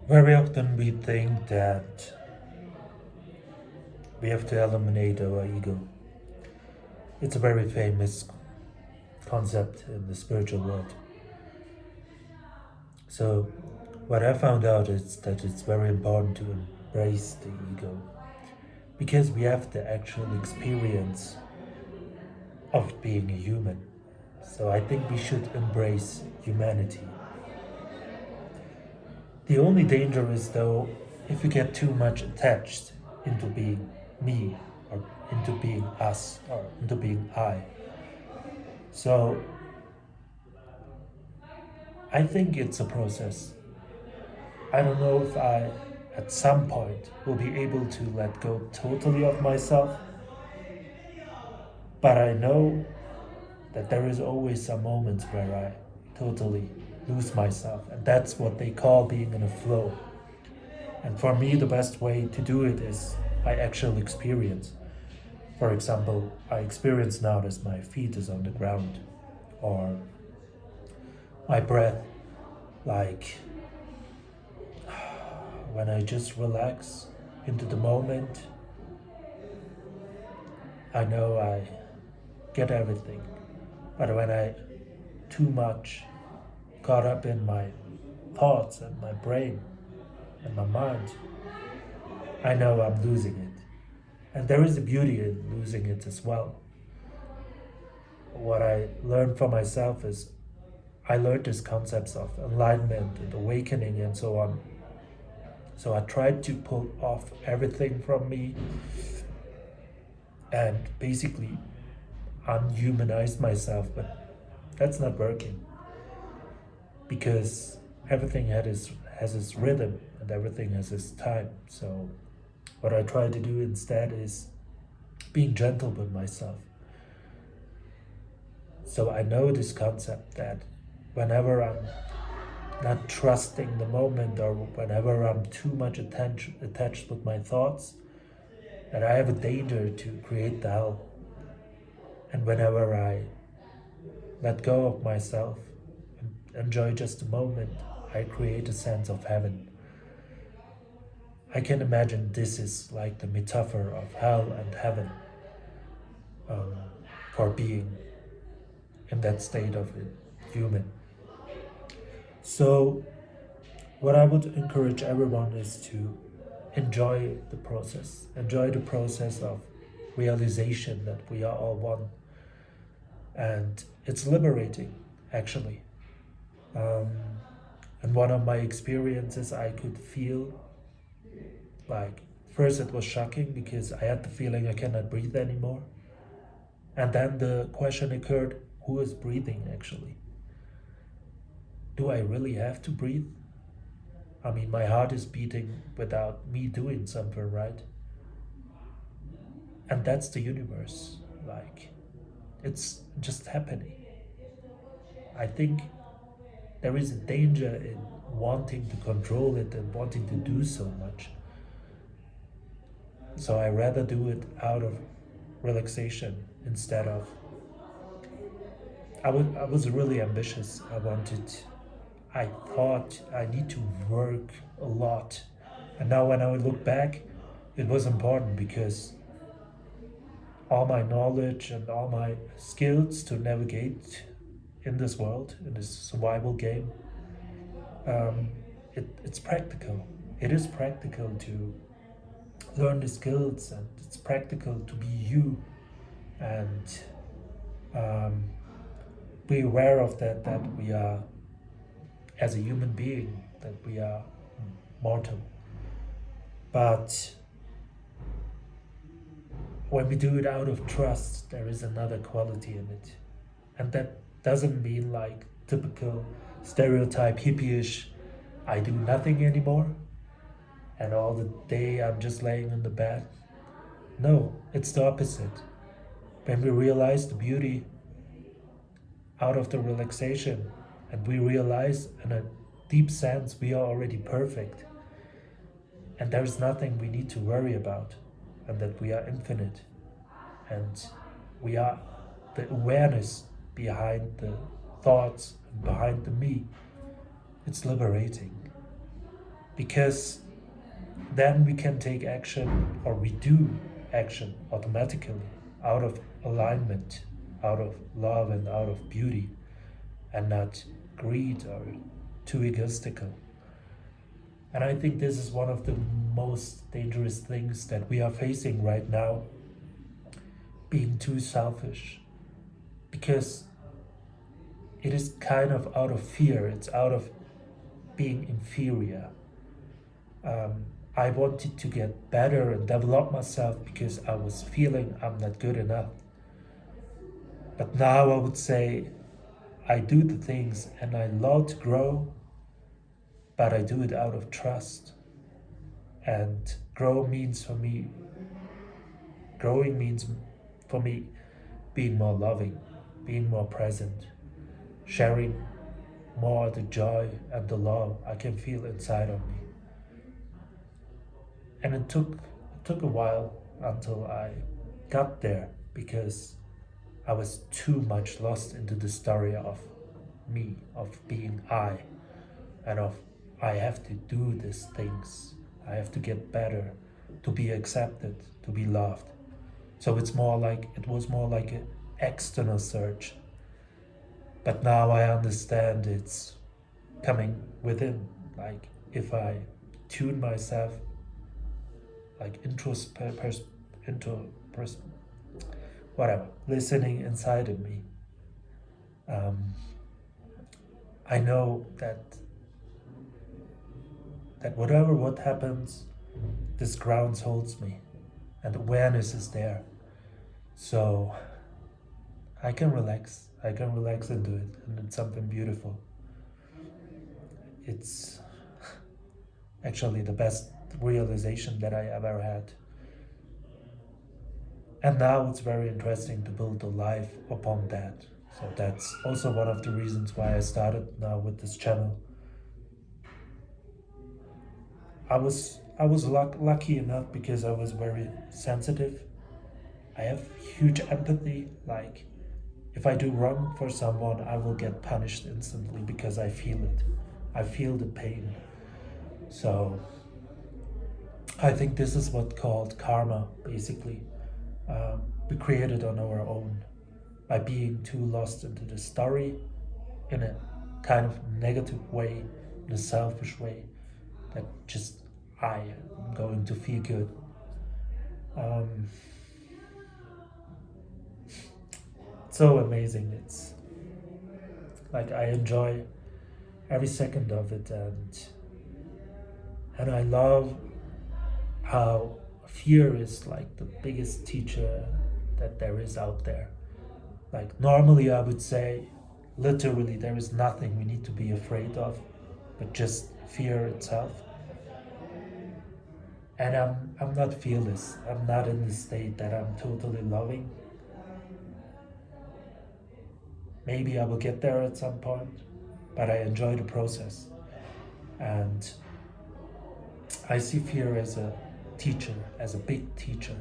Very often we think that we have to eliminate our ego. It's a very famous concept in the spiritual world. So, what I found out is that it's very important to embrace the ego because we have the actual experience of being a human. So, I think we should embrace humanity. The only danger is, though, if we get too much attached into being me or into being us or into being I. So I think it's a process. I don't know if I, at some point, will be able to let go totally of myself, but I know that there is always some moments where I totally lose myself, and that's what they call being in a flow. And for me, the best way to do it is by actual experience. For example, I experience now that my feet is on the ground, or my breath, like when I just relax into the moment, I know I get everything. But when I too much caught up in my thoughts and my brain and my mind, I know I'm losing it. And there is a beauty in losing it as well. What I learned for myself is I learned these concepts of enlightenment and awakening and so on. So I tried to pull off everything from me and basically unhumanize myself, but that's not working because everything has its rhythm and everything has its time. So what I try to do instead is being gentle with myself. So I know this concept that whenever I'm not trusting the moment or whenever I'm too much attached with my thoughts, that I have a danger to create the hell. And whenever I let go of myself and enjoy just a moment, I create a sense of heaven. I can imagine this is like the metaphor of hell and heaven, um, for being in that state of a human. So, what I would encourage everyone is to enjoy the process of realization that we are all one. And it's liberating, actually. Um, and one of my experiences, I could feel like, first it was shocking because I had the feeling I cannot breathe anymore. And then the question occurred, who is breathing actually? Do I really have to breathe? I mean, my heart is beating without me doing something, right? And that's the universe. Like, it's just happening. I think there is a danger in wanting to control it and wanting to do so much. So I rather do it out of relaxation instead of. I was really ambitious. I thought I need to work a lot. And now when I look back, it was important because all my knowledge and all my skills to navigate in this world, in this survival game, um, it's practical. It is practical to learn the skills, and it's practical to be you and um, be aware of that we are, as a human being, that we are mortal. But when we do it out of trust, there is another quality in it. And that doesn't mean like typical stereotype hippie-ish, I do nothing anymore and all the day I'm just laying in the bed. No, it's the opposite. When we realize the beauty out of the relaxation and we realize in a deep sense we are already perfect and there is nothing we need to worry about and that we are infinite and we are the awareness behind the thoughts and behind the me. It's liberating. because then we can take action, or we do action automatically, out of alignment, out of love and out of beauty, and not greed or too egoistical. And I think this is one of the most dangerous things that we are facing right now, being too selfish, because it is kind of out of fear, it's out of being inferior. Um, I wanted to get better and develop myself because I was feeling I'm not good enough. But now I would say I do the things and I love to grow, but I do it out of trust. And growing means for me being more loving, being more present, sharing more the joy and the love I can feel inside of me. And it took a while until I got there, because I was too much lost into the story of me, of being I, and of I have to do these things. I have to get better to be accepted, to be loved. So it was more like an external search. But now I understand it's coming within. Like if I tune myself, like whatever, listening inside of me, um, I know that whatever what happens, this ground holds me, and awareness is there. So I can relax. I can relax into it, and it's something beautiful. It's actually the best realization that I ever had. And now it's very interesting to build a life upon that. So that's also one of the reasons why I started now with this channel. I was lucky enough because I was very sensitive. I have huge empathy. Like if I do wrong for someone, I will get punished instantly because I feel it. I feel the pain. So I think this is what called karma, basically. We create it on our own by being too lost into the story in a kind of negative way, in a selfish way, that just I am going to feel good. Um, so amazing. It's like I enjoy every second of it, and I love how fear is like the biggest teacher that there is out there. Like normally I would say literally there is nothing we need to be afraid of, but just fear itself. And I'm not fearless. I'm not in the state that I'm totally loving. Maybe I will get there at some point, but I enjoy the process. And I see fear as a teacher, as a big teacher.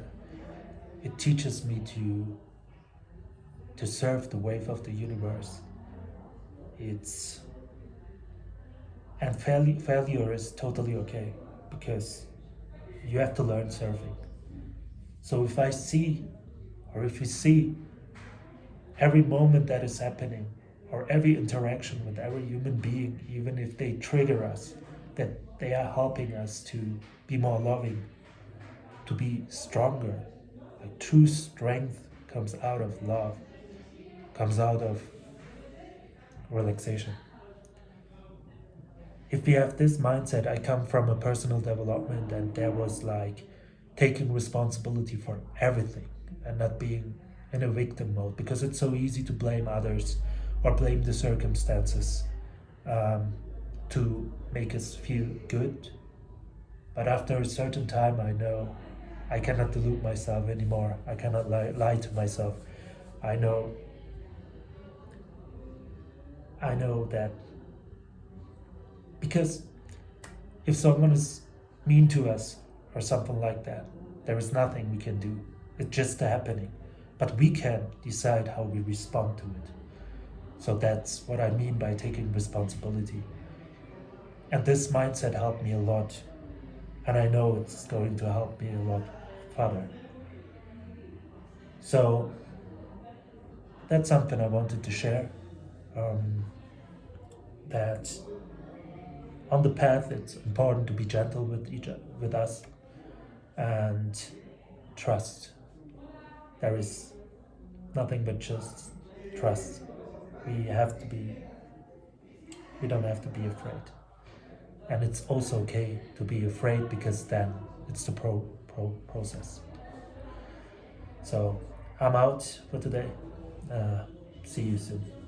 It teaches me to surf the wave of the universe. It's and failure is totally okay, because you have to learn surfing. So if I see, or if we see every moment that is happening, or every interaction with every human being, even if they trigger us, that they are helping us to be more loving, to be stronger. Like true strength comes out of love, comes out of relaxation. If we have this mindset, I come from a personal development, and there was like taking responsibility for everything and not being in a victim mode, because it's so easy to blame others or blame the circumstances, um, to make us feel good. But after a certain time, I know I cannot delude myself anymore. I cannot lie to myself. I know I know that, because if someone is mean to us or something like that, there is nothing we can do. It's just happening. But we can decide how we respond to it. So that's what I mean by taking responsibility. And this mindset helped me a lot. And I know it's going to help me a lot further. So that's something I wanted to share. Um, that on the path, it's important to be gentle with with us, and trust. There is nothing but just trust. We have to be. We don't have to be afraid, and it's also okay to be afraid because then it's the process. So I'm out for today. See you soon.